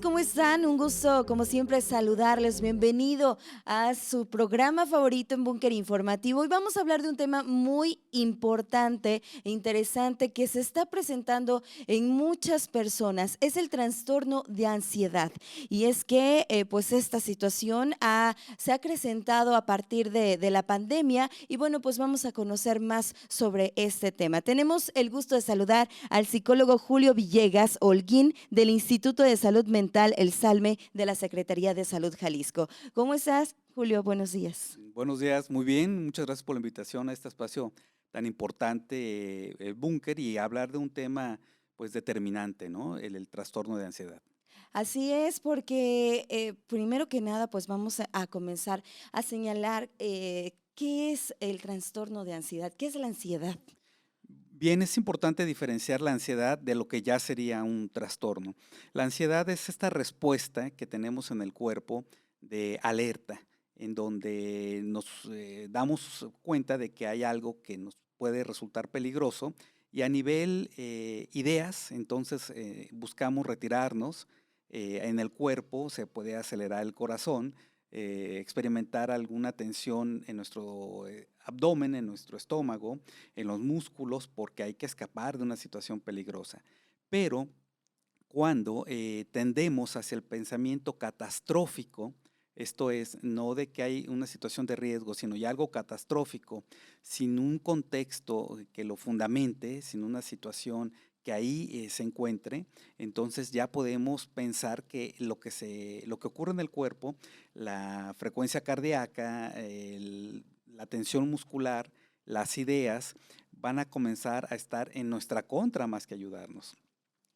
¿Cómo están? Un gusto, como siempre, saludarles. Bienvenido a su programa favorito en Búnker Informativo. Hoy vamos a hablar de un tema muy importante e interesante que se está presentando en muchas personas. Es el trastorno de ansiedad. Y es que, pues, esta situación se ha acrecentado a partir de la pandemia. Y bueno, pues vamos a conocer más sobre este tema. Tenemos el gusto de saludar al psicólogo Julio Villegas Holguín del Instituto de Salud Mental El Salme de la Secretaría de Salud Jalisco. ¿Cómo estás, Julio? Buenos días. Buenos días, muy bien, muchas gracias por la invitación a este espacio tan importante, el búnker, y hablar de un tema pues determinante, ¿no? El trastorno de ansiedad. Así es, porque primero que nada, pues vamos a comenzar a señalar qué es el trastorno de ansiedad, qué es la ansiedad. Bien, es importante diferenciar la ansiedad de lo que ya sería un trastorno. La ansiedad es esta respuesta que tenemos en el cuerpo de alerta, en donde nos damos cuenta de que hay algo que nos puede resultar peligroso y a nivel ideas, entonces buscamos retirarnos. En el cuerpo se puede acelerar el corazón, experimentar alguna tensión en nuestro abdomen, en nuestro estómago, en los músculos, porque hay que escapar de una situación peligrosa. Pero cuando tendemos hacia el pensamiento catastrófico, esto es, no de que hay una situación de riesgo, sino ya algo catastrófico, sin un contexto que lo fundamente, sin una situación que ahí se encuentre, entonces ya podemos pensar que lo que ocurre en el cuerpo, la frecuencia cardíaca, la tensión muscular, las ideas, van a comenzar a estar en nuestra contra más que ayudarnos.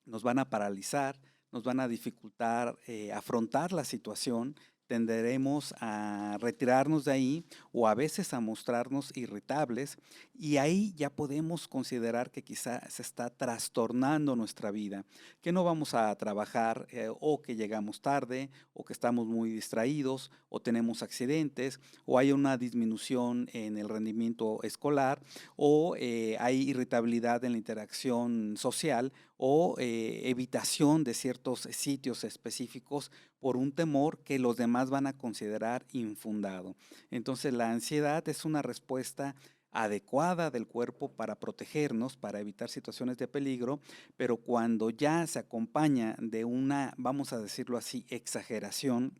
Nos van a paralizar, nos van a dificultar afrontar la situación, tenderemos a retirarnos de ahí o a veces a mostrarnos irritables, y ahí ya podemos considerar que quizá se está trastornando nuestra vida, que no vamos a trabajar, o que llegamos tarde o que estamos muy distraídos o tenemos accidentes o hay una disminución en el rendimiento escolar o hay irritabilidad en la interacción social o evitación de ciertos sitios específicos por un temor que los demás van a considerar infundado. Entonces la ansiedad es una respuesta adecuada del cuerpo para protegernos, para evitar situaciones de peligro, pero cuando ya se acompaña de una, vamos a decirlo así, exageración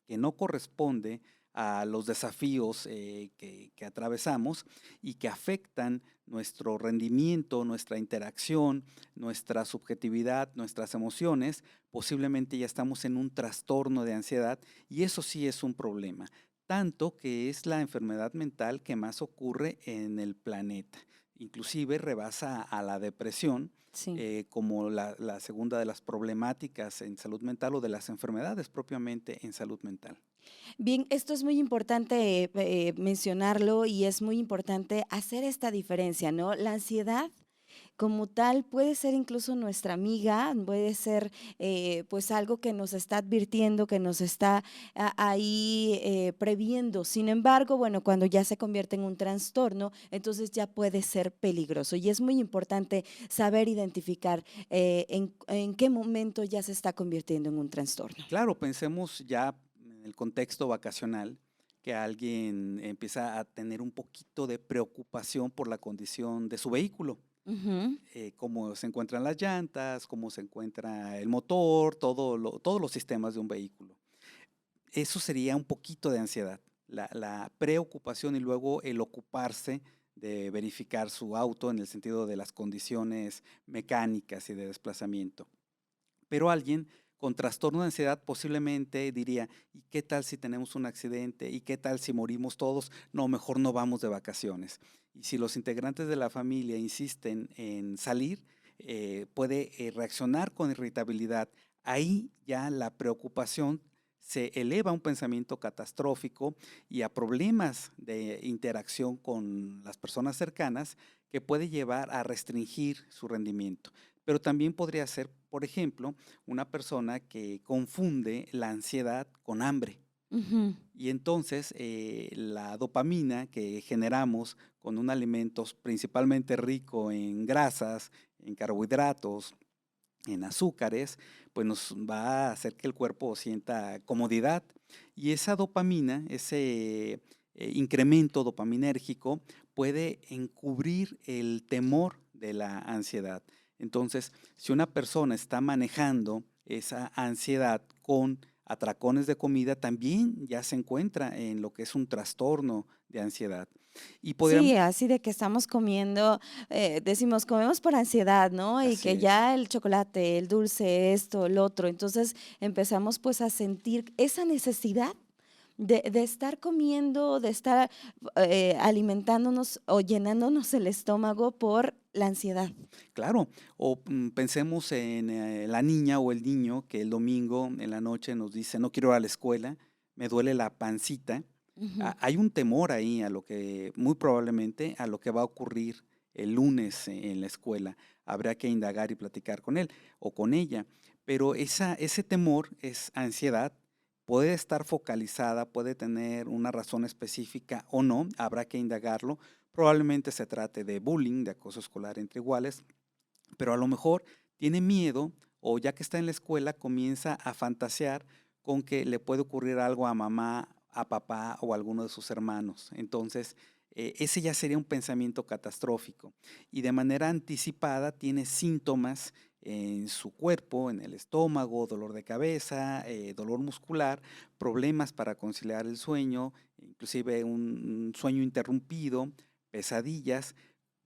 que no corresponde a los desafíos que atravesamos y que afectan nuestro rendimiento, nuestra interacción, nuestra subjetividad, nuestras emociones, posiblemente ya estamos en un trastorno de ansiedad, y eso sí es un problema, tanto que es la enfermedad mental que más ocurre en el planeta. Inclusive rebasa a la depresión Sí. como la segunda de las problemáticas en salud mental o de las enfermedades propiamente en salud mental. Bien, esto es muy importante mencionarlo y es muy importante hacer esta diferencia, ¿no? La ansiedad como tal puede ser incluso nuestra amiga, puede ser pues algo que nos está advirtiendo, que nos está ahí previendo. Sin embargo, bueno, cuando ya se convierte en un trastorno, entonces ya puede ser peligroso y es muy importante saber identificar en qué momento ya se está convirtiendo en un trastorno. Claro, pensemos ya en el contexto vacacional, que alguien empieza a tener un poquito de preocupación por la condición de su vehículo, Ujú. cómo se encuentran las llantas, cómo se encuentra el motor, todos los sistemas de un vehículo. Eso sería un poquito de ansiedad, la preocupación y luego el ocuparse de verificar su auto en el sentido de las condiciones mecánicas y de desplazamiento. Pero alguien con trastorno de ansiedad posiblemente diría, ¿y qué tal si tenemos un accidente? ¿Y qué tal si morimos todos? No, mejor no vamos de vacaciones. Y si los integrantes de la familia insisten en salir, puede reaccionar con irritabilidad. Ahí ya la preocupación se eleva a un pensamiento catastrófico y a problemas de interacción con las personas cercanas que puede llevar a restringir su rendimiento. Pero también podría ser, por ejemplo, una persona que confunde la ansiedad con hambre. Ujú. Y entonces la dopamina que generamos con un alimento principalmente rico en grasas, en carbohidratos, en azúcares, pues nos va a hacer que el cuerpo sienta comodidad. Y esa dopamina, ese incremento dopaminérgico, puede encubrir el temor de la ansiedad. Entonces, si una persona está manejando esa ansiedad con atracones de comida, también ya se encuentra en lo que es un trastorno de ansiedad. Y podríamos, Sí, así de que estamos comiendo, decimos, comemos por ansiedad, ¿no? Y así que es, ya el chocolate, el dulce, esto, el otro. Entonces empezamos pues a sentir esa necesidad de estar comiendo, de estar alimentándonos o llenándonos el estómago por la ansiedad. claro. O pensemos en la niña o el niño que el domingo en la noche nos dice, no quiero ir a la escuela, me duele la pancita. Ujú. Hay un temor ahí a lo que, muy probablemente, a lo que va a ocurrir el lunes en la escuela. Habrá que indagar y platicar con él o con ella. Pero ese temor es ansiedad, puede estar focalizada, puede tener una razón específica o no, habrá que indagarlo. Probablemente se trate de bullying, de acoso escolar entre iguales, pero a lo mejor tiene miedo o ya que está en la escuela comienza a fantasear con que le puede ocurrir algo a mamá, a papá o a alguno de sus hermanos. Entonces, ese ya sería un pensamiento catastrófico y de manera anticipada tiene síntomas en su cuerpo, en el estómago, dolor de cabeza, dolor muscular, problemas para conciliar el sueño, inclusive un sueño interrumpido, pesadillas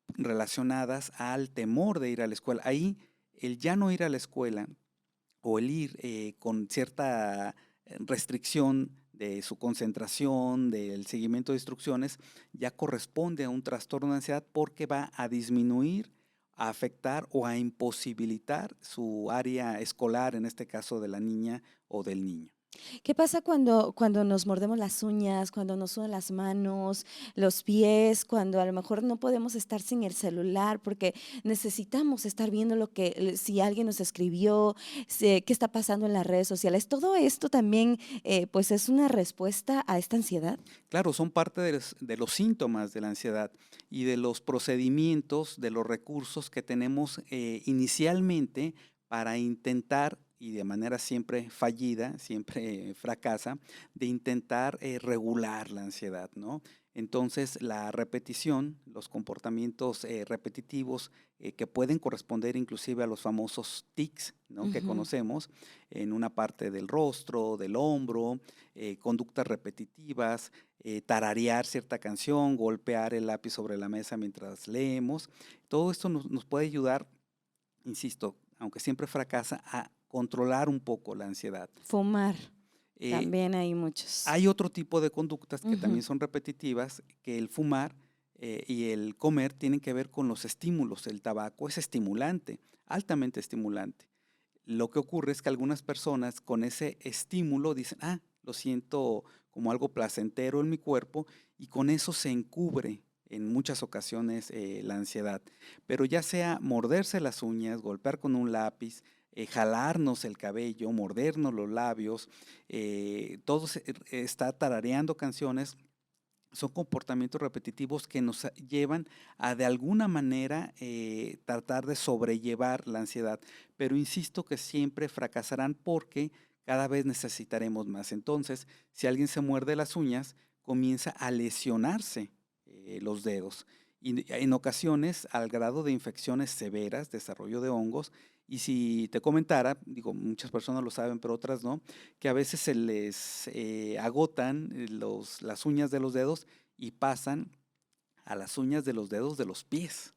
relacionadas al temor de ir a la escuela. Ahí, el ya no ir a la escuela o el ir con cierta restricción de su concentración, del seguimiento de instrucciones, ya corresponde a un trastorno de ansiedad porque va a disminuir, a afectar o a imposibilitar su área escolar, en este caso de la niña o del niño. ¿Qué pasa cuando nos mordemos las uñas, cuando nos sudan las manos, los pies, cuando a lo mejor no podemos estar sin el celular porque necesitamos estar viendo lo que, si alguien nos escribió, qué está pasando en las redes sociales? Todo esto también, pues, es una respuesta a esta ansiedad. Claro, son parte de los síntomas de la ansiedad y de los procedimientos, de los recursos que tenemos inicialmente para intentar, y de manera siempre fallida, siempre fracasa, de intentar regular la ansiedad, ¿no? Entonces, la repetición, los comportamientos repetitivos que pueden corresponder inclusive a los famosos tics, ¿no? Que Ujú. conocemos en una parte del rostro, del hombro, conductas repetitivas, tararear cierta canción, golpear el lápiz sobre la mesa mientras leemos. Todo esto nos puede ayudar, insisto, aunque siempre fracasa, a controlar un poco la ansiedad. Fumar, Eh, también hay muchos. Hay otro tipo de conductas que Ujú. también son repetitivas, que el fumar y el comer tienen que ver con los estímulos. El tabaco es estimulante, altamente estimulante. Lo que ocurre es que algunas personas con ese estímulo dicen, lo siento como algo placentero en mi cuerpo y con eso se encubre en muchas ocasiones la ansiedad. Pero ya sea morderse las uñas, golpear con un lápiz, jalarnos el cabello, mordernos los labios, todos está tarareando canciones, son comportamientos repetitivos que nos llevan a de alguna manera tratar de sobrellevar la ansiedad, pero insisto que siempre fracasarán porque cada vez necesitaremos más. Entonces, si alguien se muerde las uñas, comienza a lesionarse los dedos y en ocasiones al grado de infecciones severas, desarrollo de hongos. Y si te comentara, digo, muchas personas lo saben, pero otras no, que a veces se les agotan las uñas de los dedos y pasan a las uñas de los dedos de los pies.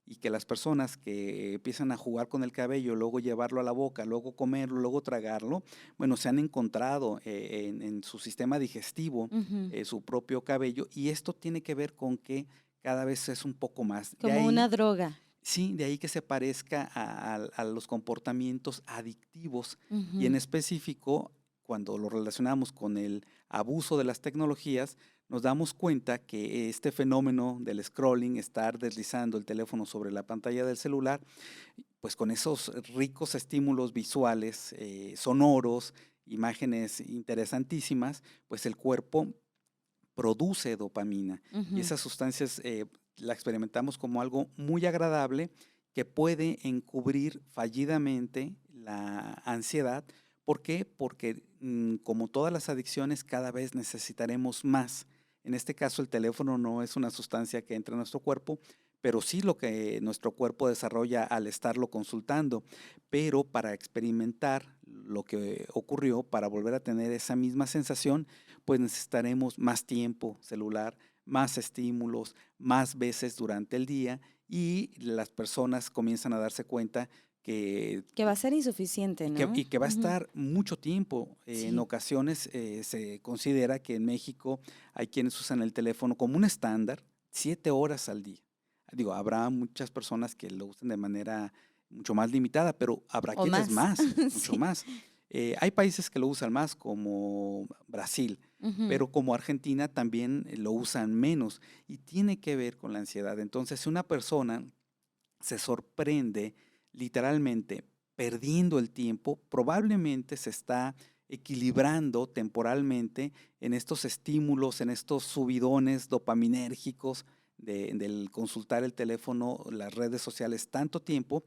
Y que las personas que empiezan a jugar con el cabello, luego llevarlo a la boca, luego comerlo, luego tragarlo, bueno, se han encontrado en su sistema digestivo Ujú. su propio cabello y esto tiene que ver con que cada vez es un poco más. De Como una ahí droga. Sí, de ahí que se parezca a los comportamientos adictivos y en Ujú. específico, cuando lo relacionamos con el abuso de las tecnologías, nos damos cuenta que este fenómeno del scrolling, estar deslizando el teléfono sobre la pantalla del celular, pues con esos ricos estímulos visuales, sonoros, imágenes interesantísimas, pues el cuerpo produce dopamina y Ujú. esas sustancias la experimentamos como algo muy agradable que puede encubrir fallidamente la ansiedad. ¿Por qué? Porque como todas las adicciones, cada vez necesitaremos más. En este caso, el teléfono no es una sustancia que entra en nuestro cuerpo, pero sí lo que nuestro cuerpo desarrolla al estarlo consultando. Pero para experimentar lo que ocurrió, para volver a tener esa misma sensación, pues necesitaremos más tiempo celular, más estímulos, más veces durante el día, y las personas comienzan a darse cuenta que Que va a ser insuficiente, ¿no? y que va a Ujú. estar mucho tiempo. En Sí. ocasiones se considera que en México hay quienes usan el teléfono como un estándar, 7 horas al día. Digo, habrá muchas personas que lo usen de manera mucho más limitada, pero habrá O quienes más. más, mucho Sí. más. Hay países que lo usan más, como Brasil, Ujú. pero como Argentina también lo usan menos, y tiene que ver con la ansiedad. Entonces, si una persona se sorprende literalmente perdiendo el tiempo, probablemente se está equilibrando temporalmente en estos estímulos, en estos subidones dopaminérgicos del consultar el teléfono, las redes sociales tanto tiempo,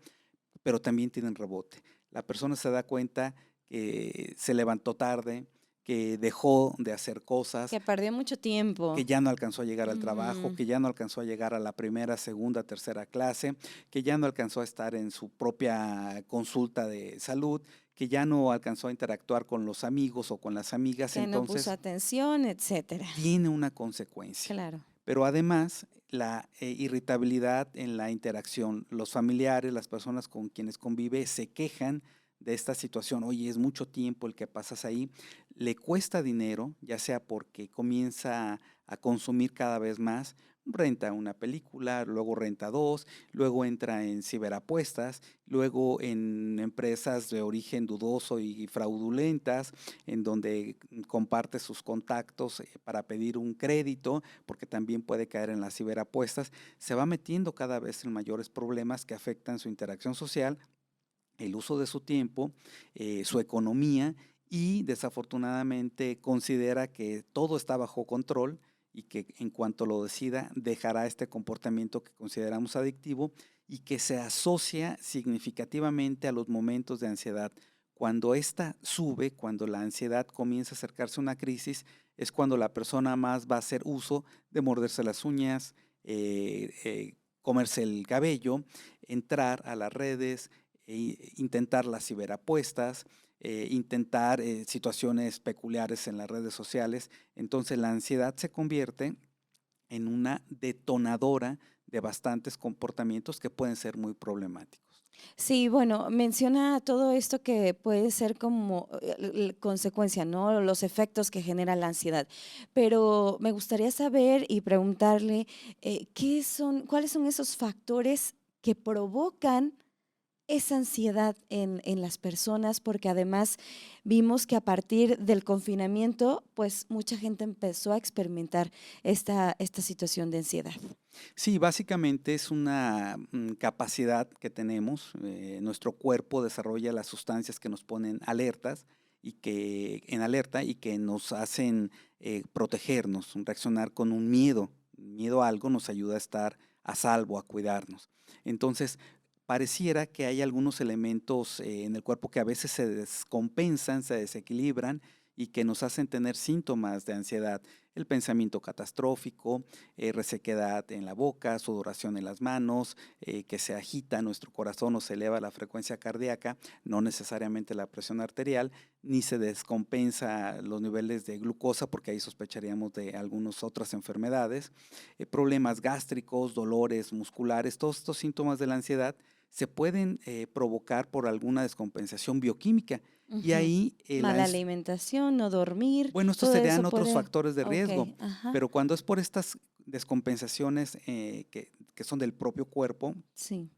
pero también tienen rebote. La persona se da cuenta que se levantó tarde, que dejó de hacer cosas, Que perdió mucho tiempo. que ya no alcanzó a llegar al trabajo, Ujú. que ya no alcanzó a llegar a la primera, segunda, tercera clase, que ya no alcanzó a estar en su propia consulta de salud, que ya no alcanzó a interactuar con los amigos o con las amigas. Que no puso Entonces atención, etcétera. tiene una consecuencia. Claro. Pero además, la irritabilidad en la interacción, los familiares, las personas con quienes convive se quejan de esta situación. Oye, es mucho tiempo el que pasas ahí, le cuesta dinero, ya sea porque comienza a consumir cada vez más, renta una película, luego renta dos, luego entra en ciberapuestas, luego en empresas de origen dudoso y fraudulentas, en donde comparte sus contactos para pedir un crédito, porque también puede caer en las ciberapuestas. Se va metiendo cada vez en mayores problemas que afectan su interacción social, el uso de su tiempo, su economía, y desafortunadamente considera que todo está bajo control y que en cuanto lo decida dejará este comportamiento que consideramos adictivo y que se asocia significativamente a los momentos de ansiedad. Cuando esta sube, cuando la ansiedad comienza a acercarse a una crisis, es cuando la persona más va a hacer uso de morderse las uñas, comerse el cabello, entrar a las redes, intentar las ciberapuestas, intentar situaciones peculiares en las redes sociales. Entonces la ansiedad se convierte en una detonadora de bastantes comportamientos que pueden ser muy problemáticos. Sí, bueno, menciona todo esto que puede ser como consecuencia, ¿no? Los efectos que genera la ansiedad. Pero me gustaría saber y preguntarle, cuáles son esos factores que provocan esa ansiedad en las personas, porque además vimos que a partir del confinamiento, pues mucha gente empezó a experimentar esta situación de ansiedad. Sí, básicamente es una capacidad que tenemos. Nuestro cuerpo desarrolla las sustancias que nos ponen alertas y que en alerta y que nos hacen protegernos, reaccionar con un miedo. Miedo a algo nos ayuda a estar a salvo, a cuidarnos. Entonces, pareciera que hay algunos elementos en el cuerpo que a veces se descompensan, se desequilibran y que nos hacen tener síntomas de ansiedad. El pensamiento catastrófico, resequedad en la boca, sudoración en las manos, que se agita nuestro corazón o se eleva la frecuencia cardíaca, no necesariamente la presión arterial, ni se descompensa los niveles de glucosa, porque ahí sospecharíamos de algunas otras enfermedades, problemas gástricos, dolores musculares. Todos estos síntomas de la ansiedad se pueden provocar por alguna descompensación bioquímica. Y Ujú. ahí Mala alimentación, no dormir, bueno, estos todo eso serían otros puede. factores de Ok, riesgo, ajá, pero cuando es por estas descompensaciones que son del propio cuerpo, sí.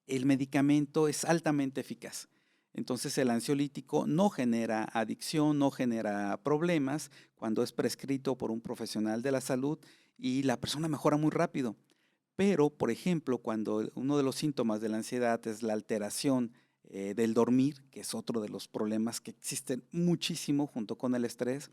el medicamento es altamente eficaz. Entonces el ansiolítico no genera adicción, no genera problemas cuando es prescrito por un profesional de la salud, y la persona mejora muy rápido. Pero, por ejemplo, cuando uno de los síntomas de la ansiedad es la alteración del dormir, que es otro de los problemas que existen muchísimo junto con el estrés,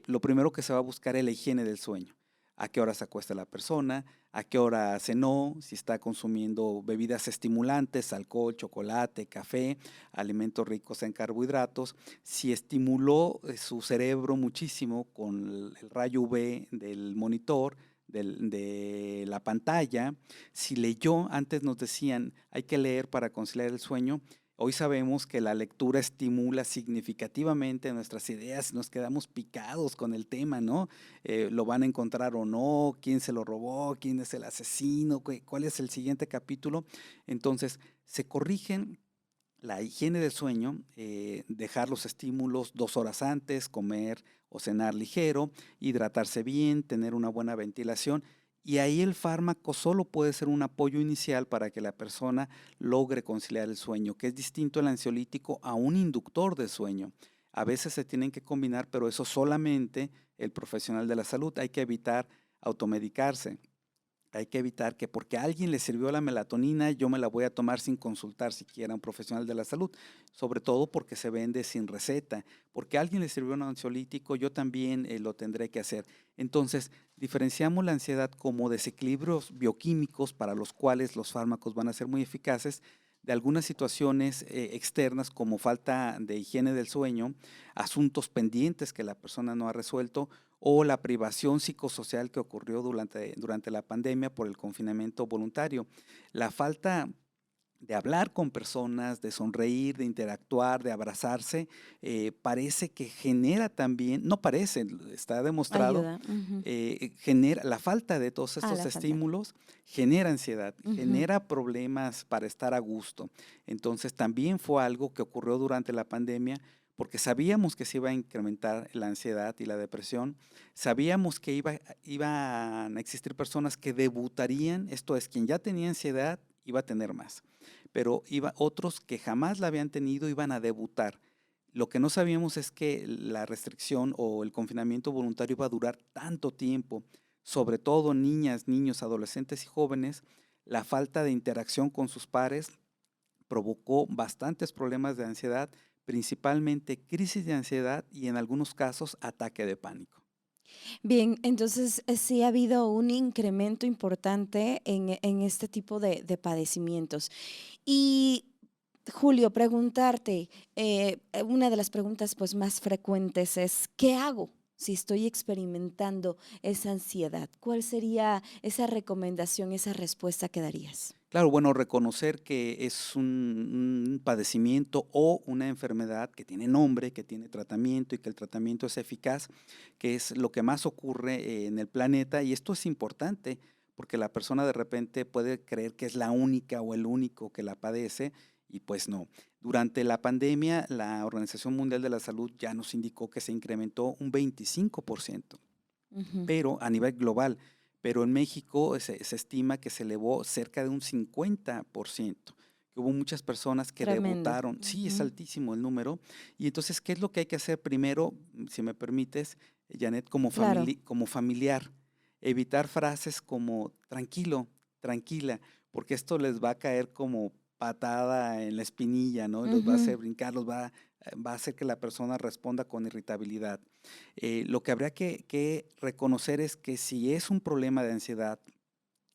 lo primero que se va a buscar es la higiene del sueño. a qué hora se acuesta la persona, a qué hora cenó, si está consumiendo bebidas estimulantes, alcohol, chocolate, café, alimentos ricos en carbohidratos, si estimuló su cerebro muchísimo con el rayo UV del monitor, de la pantalla, si leyó, antes nos decían, hay que leer para conciliar el sueño. Hoy sabemos que la lectura estimula significativamente nuestras ideas, nos quedamos picados con el tema, ¿no? ¿Lo van a encontrar o no? ¿Quién se lo robó? ¿Quién es el asesino? ¿Cuál es el siguiente capítulo? Entonces, se corrigen la higiene del sueño, dejar los estímulos 2 horas antes, comer o cenar ligero, hidratarse bien, tener una buena ventilación. Y ahí el fármaco solo puede ser un apoyo inicial para que la persona logre conciliar el sueño, que es distinto el ansiolítico a un inductor de sueño. A veces se tienen que combinar, pero eso solamente el profesional de la salud. Hay que evitar automedicarse. Hay que evitar que porque a alguien le sirvió la melatonina, yo me la voy a tomar sin consultar siquiera a un profesional de la salud, sobre todo porque se vende sin receta. Porque a alguien le sirvió un ansiolítico, yo también lo tendré que hacer. Entonces, diferenciamos la ansiedad como desequilibrios bioquímicos para los cuales los fármacos van a ser muy eficaces, de algunas situaciones externas como falta de higiene del sueño, asuntos pendientes que la persona no ha resuelto, o la privación psicosocial que ocurrió durante la pandemia por el confinamiento voluntario. La falta de hablar con personas, de sonreír, de interactuar, de abrazarse, parece que genera también, no parece, está demostrado, Ayuda. Ujú. genera la falta de todos Ah, estos la falta. estímulos, genera ansiedad, Ujú. genera problemas para estar a gusto. Entonces también fue algo que ocurrió durante la pandemia porque sabíamos que se iba a incrementar la ansiedad y la depresión, sabíamos que iban a existir personas que debutarían, esto es, quien ya tenía ansiedad iba a tener más, pero otros que jamás la habían tenido iban a debutar. Lo que no sabíamos es que la restricción o el confinamiento voluntario iba a durar tanto tiempo, sobre todo niñas, niños, adolescentes y jóvenes. La falta de interacción con sus pares provocó bastantes problemas de ansiedad, principalmente crisis de ansiedad y en algunos casos ataque de pánico. Bien, entonces sí ha habido un incremento importante en este tipo de padecimientos. Y Julio, preguntarte, una de las preguntas pues más frecuentes es, ¿qué hago si estoy experimentando esa ansiedad? ¿Cuál sería esa recomendación, esa respuesta que darías? Claro, bueno, reconocer que es un padecimiento o una enfermedad que tiene nombre, que tiene tratamiento y que el tratamiento es eficaz, que es lo que más ocurre en el planeta. Y esto es importante porque la persona de repente puede creer que es la única o el único que la padece y pues no. Durante la pandemia, la Organización Mundial de la Salud ya nos indicó que se incrementó un 25%, Ujú. pero a nivel global. Pero en México se estima que se elevó cerca de un 50%, que hubo muchas personas que Tremendo. debutaron. Sí, es Ujú. altísimo el número. Y entonces, ¿qué es lo que hay que hacer primero, si me permites, Janet, como, Claro. como familiar? Evitar frases como tranquilo, tranquila, porque esto les va a caer como patada en la espinilla, ¿no? Los va a Ujú. hacer brincar, va a hacer que la persona responda con irritabilidad. Lo que habría que reconocer es que si es un problema de ansiedad,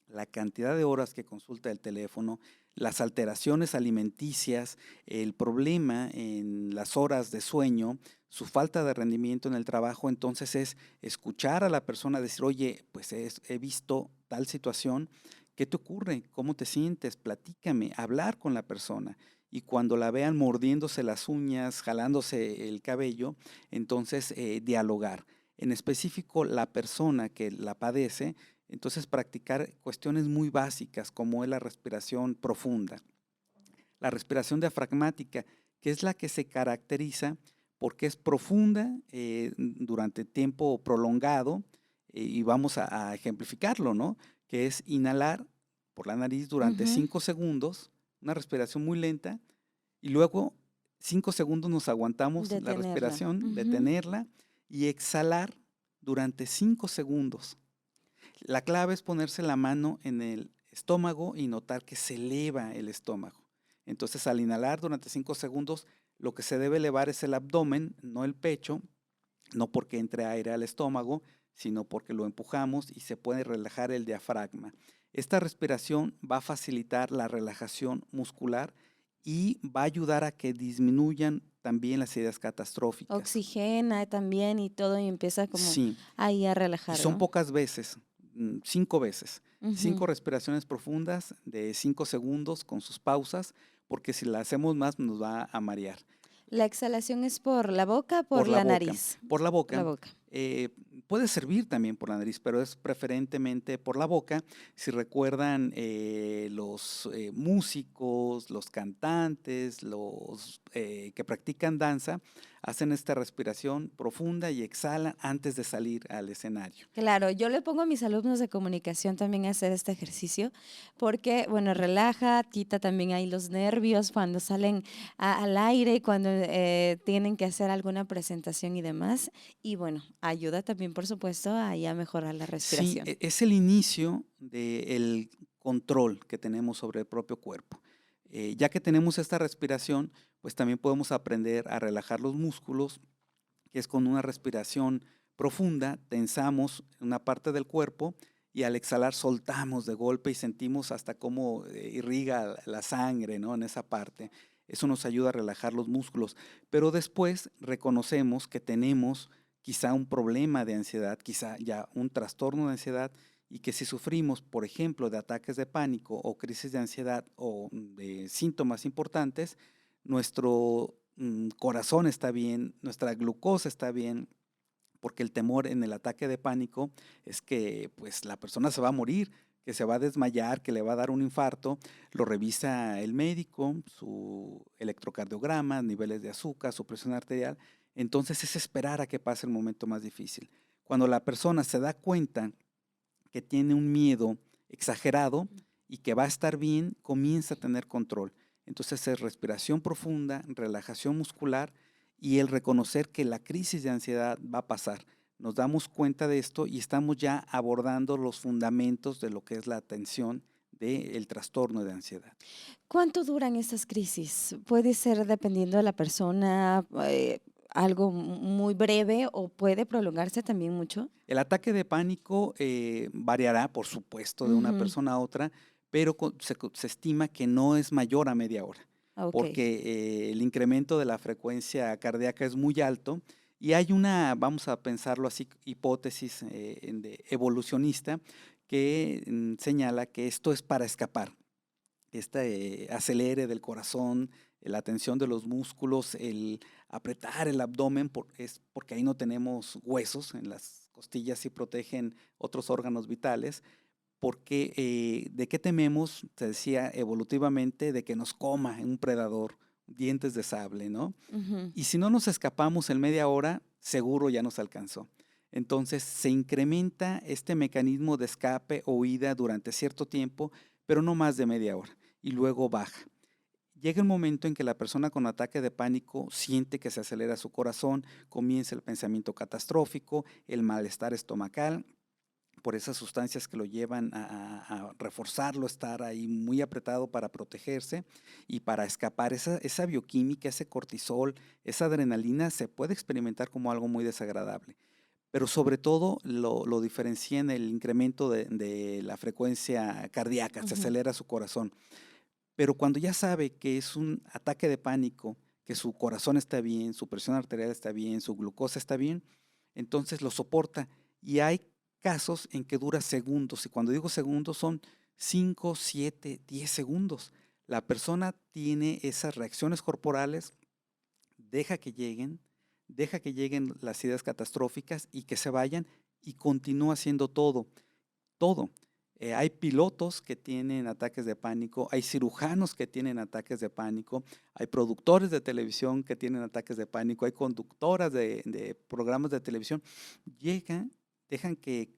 la cantidad de horas que consulta el teléfono, las alteraciones alimenticias, el problema en las horas de sueño, su falta de rendimiento en el trabajo, entonces es escuchar a la persona decir, oye, pues he visto tal situación, ¿qué te ocurre? ¿Cómo te sientes? Platícame, hablar con la persona. Y cuando la vean mordiéndose las uñas, jalándose el cabello, entonces dialogar. En específico, la persona que la padece, entonces practicar cuestiones muy básicas como es la respiración profunda, la respiración diafragmática, que es la que se caracteriza porque es profunda durante tiempo prolongado y vamos a ejemplificarlo, ¿no? Que es inhalar por la nariz durante Ujú. 5 segundos, una respiración muy lenta y luego 5 segundos nos aguantamos la Detenerla. respiración, Ujú. detenerla y exhalar durante 5 segundos. La clave es ponerse la mano en el estómago y notar que se eleva el estómago. Entonces, al inhalar durante 5 segundos, lo que se debe elevar es el abdomen, no el pecho, no porque entre aire al estómago, sino porque lo empujamos y se puede relajar el diafragma. Esta respiración va a facilitar la relajación muscular y va a ayudar a que disminuyan también las ideas catastróficas. Oxigena también y todo y empieza como Sí, ahí a y relajar, son ¿no? pocas veces, 5 veces. Ujú. 5 respiraciones profundas de 5 segundos con sus pausas, porque si la hacemos más nos va a marear. ¿La exhalación es por la boca, por Por la la boca. nariz? Por la Por la boca, boca. eh, puede servir también por la nariz, pero es preferentemente por la boca. Si recuerdan, los músicos, los cantantes, los que practican danza, hacen esta respiración profunda y exhalan antes de salir al escenario. Claro, yo le pongo a mis alumnos de comunicación también a hacer este ejercicio porque, bueno, relaja, quita también ahí los nervios cuando salen al aire, cuando tienen que hacer alguna presentación y demás. Y bueno, ayuda también, por supuesto, ahí a mejorar la Sí, respiración. es el inicio del control que tenemos sobre el propio cuerpo. Ya que tenemos esta respiración, pues también podemos aprender a relajar los músculos, que es con una respiración profunda, tensamos una parte del cuerpo y al exhalar soltamos de golpe y sentimos hasta cómo irriga la sangre, ¿no? En esa parte. Eso nos ayuda a relajar los músculos. Pero después reconocemos que tenemos quizá un problema de ansiedad, quizá ya un trastorno de ansiedad y que si sufrimos, por ejemplo, de ataques de pánico o crisis de ansiedad o de síntomas importantes, nuestro corazón está bien, nuestra glucosa está bien, porque el temor en el ataque de pánico es que pues la persona se va a morir, que se va a desmayar, que le va a dar un infarto. Lo revisa el médico, su electrocardiograma, niveles de azúcar, su presión arterial. Entonces es esperar a que pase el momento más difícil. Cuando la persona se da cuenta que tiene un miedo exagerado y que va a estar bien, comienza a tener control. Entonces es respiración profunda, relajación muscular y el reconocer que la crisis de ansiedad va a pasar. Nos damos cuenta de esto y estamos ya abordando los fundamentos de lo que es la atención del trastorno de ansiedad. ¿Cuánto duran estas crisis? Puede ser dependiendo de la persona, algo muy breve o puede prolongarse también mucho. El ataque de pánico variará, por supuesto, de una Ujú. persona a otra, pero se estima que no es mayor a media hora, Ok. porque el incremento de la frecuencia cardíaca es muy alto y hay una, vamos a pensarlo así, hipótesis evolucionista que señala que esto es para escapar. Este acelere del corazón, la tensión de los músculos, el apretar el abdomen, es porque ahí no tenemos huesos, en las costillas sí protegen otros órganos vitales, porque ¿de qué tememos? Te decía evolutivamente de que nos coma un predador, dientes de sable, ¿no? Ujú. Y si no nos escapamos en media hora, seguro ya nos alcanzó. Entonces se incrementa este mecanismo de escape o huida durante cierto tiempo, pero no más de media hora, y luego baja. Llega el momento en que la persona con ataque de pánico siente que se acelera su corazón, comienza el pensamiento catastrófico, el malestar estomacal, por esas sustancias que lo llevan a reforzarlo, estar ahí muy apretado para protegerse y para escapar. Esa bioquímica, ese cortisol, esa adrenalina se puede experimentar como algo muy desagradable, pero sobre todo lo diferencia en el incremento de la frecuencia cardíaca, se Ujú. acelera su corazón. Pero cuando ya sabe que es un ataque de pánico, que su corazón está bien, su presión arterial está bien, su glucosa está bien, entonces lo soporta. Y hay casos en que dura segundos, y cuando digo segundos son 5, 7, 10 segundos. La persona tiene esas reacciones corporales, deja que lleguen, deja que lleguen las ideas catastróficas y que se vayan y continúa haciendo todo, todo. Hay pilotos que tienen ataques de pánico, hay cirujanos que tienen ataques de pánico, hay productores de televisión que tienen ataques de pánico, hay conductoras de programas de televisión. Llegan, dejan que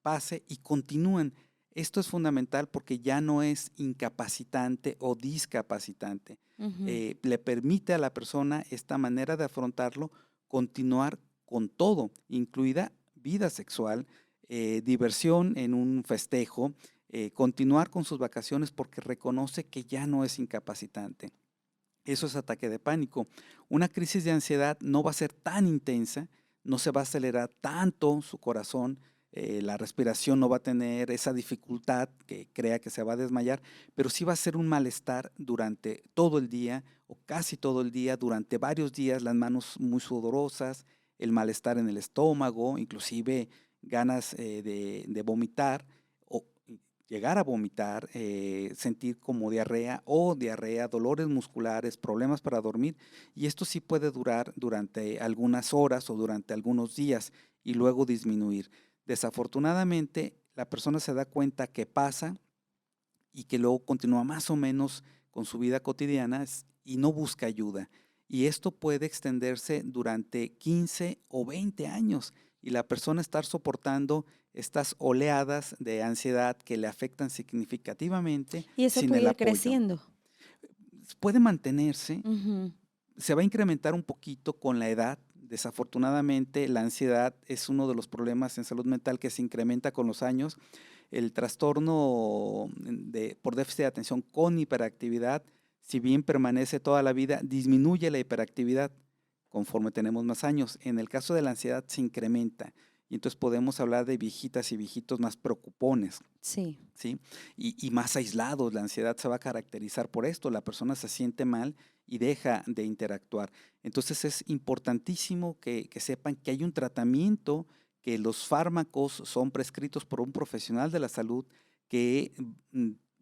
pase y continúan. Esto es fundamental porque ya no es incapacitante o discapacitante. Ujú. Le permite a la persona esta manera de afrontarlo, continuar con todo, incluida vida sexual, diversión en un festejo, continuar con sus vacaciones porque reconoce que ya no es incapacitante. Eso es ataque de pánico. Una crisis de ansiedad no va a ser tan intensa, no se va a acelerar tanto su corazón, la respiración no va a tener esa dificultad que crea que se va a desmayar, pero sí va a ser un malestar durante todo el día o casi todo el día, durante varios días, las manos muy sudorosas, el malestar en el estómago, inclusive ganas de vomitar o llegar a vomitar, sentir como diarrea, dolores musculares, problemas para dormir, y esto sí puede durar durante algunas horas o durante algunos días y luego disminuir. Desafortunadamente, la persona se da cuenta que pasa y que luego continúa más o menos con su vida cotidiana y no busca ayuda. Y esto puede extenderse durante 15 o 20 años y la persona estar soportando estas oleadas de ansiedad que le afectan significativamente Y eso sin puede el ir apoyo. creciendo. Puede mantenerse, Ujú. se va a incrementar un poquito con la edad. Desafortunadamente, la ansiedad es uno de los problemas en salud mental que se incrementa con los años. El trastorno por déficit de atención con hiperactividad, si bien permanece toda la vida, disminuye la hiperactividad conforme tenemos más años. En el caso de la ansiedad se incrementa y entonces podemos hablar de viejitas y viejitos más preocupones. Sí. ¿Sí? Y más aislados. La ansiedad se va a caracterizar por esto. La persona se siente mal y deja de interactuar. Entonces es importantísimo que sepan que hay un tratamiento, que los fármacos son prescritos por un profesional de la salud que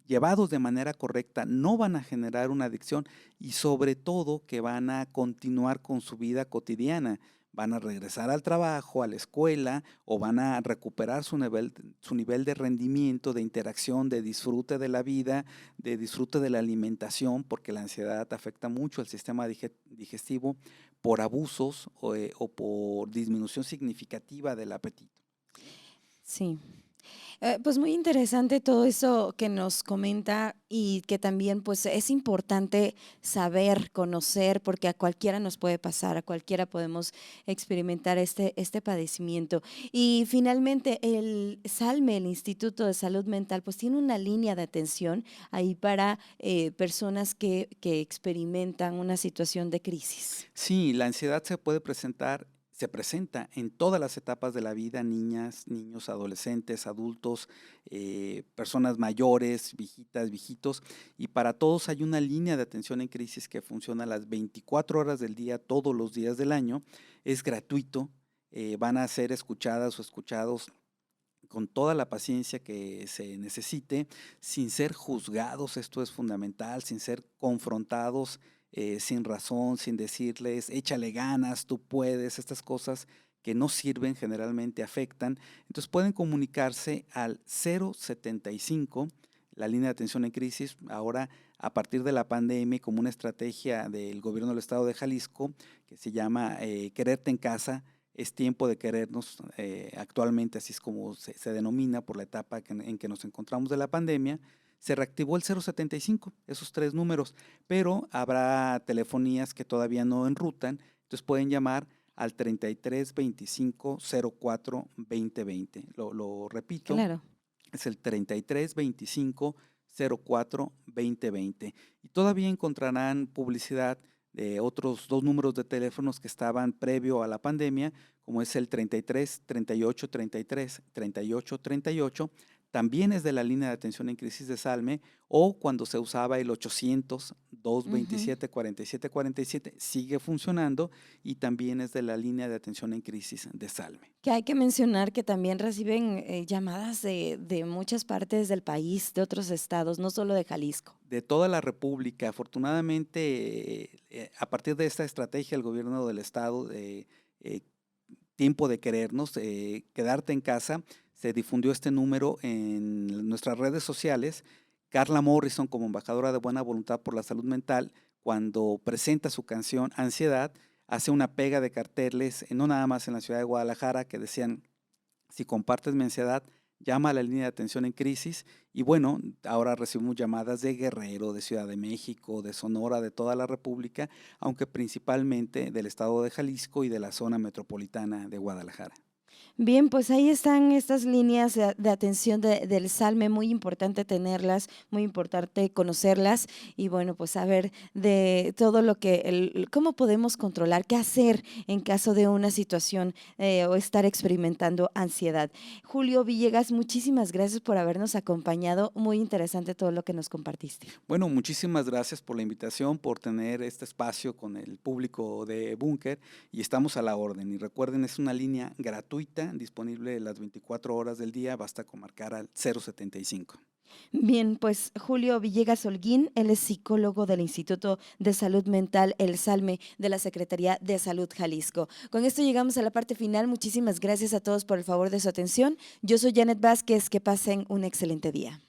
llevados de manera correcta no van a generar una adicción y sobre todo que van a continuar con su vida cotidiana. Van a regresar al trabajo, a la escuela o van a recuperar su nivel de rendimiento, de interacción, de disfrute de la vida, de disfrute de la alimentación, porque la ansiedad afecta mucho al sistema digestivo por abusos o por disminución significativa del apetito. Sí. Pues muy interesante todo eso que nos comenta y que también pues es importante saber, conocer, porque a cualquiera nos puede pasar, a cualquiera podemos experimentar este padecimiento. Y finalmente el SALME, el Instituto de Salud Mental, pues tiene una línea de atención ahí para personas que experimentan una situación de crisis. Sí, la ansiedad se presenta en todas las etapas de la vida, niñas, niños, adolescentes, adultos, personas mayores, viejitas, viejitos, y para todos hay una línea de atención en crisis que funciona las 24 horas del día, todos los días del año, es gratuito, van a ser escuchadas o escuchados con toda la paciencia que se necesite, sin ser juzgados, esto es fundamental, sin ser confrontados sin razón, sin decirles, échale ganas, tú puedes, estas cosas que no sirven generalmente afectan. Entonces pueden comunicarse al 075, la línea de atención en crisis, ahora a partir de la pandemia como una estrategia del gobierno del estado de Jalisco que se llama Quererte en Casa. Es tiempo de querernos actualmente, así es como se denomina por la etapa en que nos encontramos de la pandemia. Se reactivó el 075, esos tres números, pero habrá telefonías que todavía no enrutan, entonces pueden llamar al 33 25 04 2020. Lo repito, Claro. es el 33 25 04 2020. Y todavía encontrarán publicidad de otros dos números de teléfonos que estaban previo a la pandemia, como es el 33 38 33 38 38. También es de la línea de atención en crisis de SALME, o cuando se usaba el 800 Ujú. 227 47 47, sigue funcionando y también es de la línea de atención en crisis de SALME. Que hay que mencionar que también reciben llamadas de muchas partes del país, de otros estados, no solo de Jalisco. De toda la República. Afortunadamente, a partir de esta estrategia, el gobierno del estado de tiempo de querernos, quedarte en casa, se difundió este número en nuestras redes sociales. Carla Morrison, como embajadora de buena voluntad por la salud mental, cuando presenta su canción Ansiedad, hace una pega de carteles, no nada más en la ciudad de Guadalajara, que decían, si compartes mi ansiedad, llama a la línea de atención en crisis. Y bueno, ahora recibimos llamadas de Guerrero, de Ciudad de México, de Sonora, de toda la República, aunque principalmente del estado de Jalisco y de la zona metropolitana de Guadalajara. Bien, pues ahí están estas líneas de atención del Salme, muy importante tenerlas, muy importante conocerlas y bueno, pues saber de todo lo que, cómo podemos controlar, qué hacer en caso de una situación o estar experimentando ansiedad. Julio Villegas, muchísimas gracias por habernos acompañado, muy interesante todo lo que nos compartiste. Bueno, muchísimas gracias por la invitación, por tener este espacio con el público de Búnker y estamos a la orden. Y recuerden, es una línea gratuita, disponible las 24 horas del día, basta con marcar al 075. Bien, pues Julio Villegas Holguín, él es psicólogo del Instituto de Salud Mental El Salme de la Secretaría de Salud Jalisco. Con esto llegamos a la parte final. Muchísimas gracias a todos por el favor de su atención. Yo soy Janet Vázquez. Que pasen un excelente día.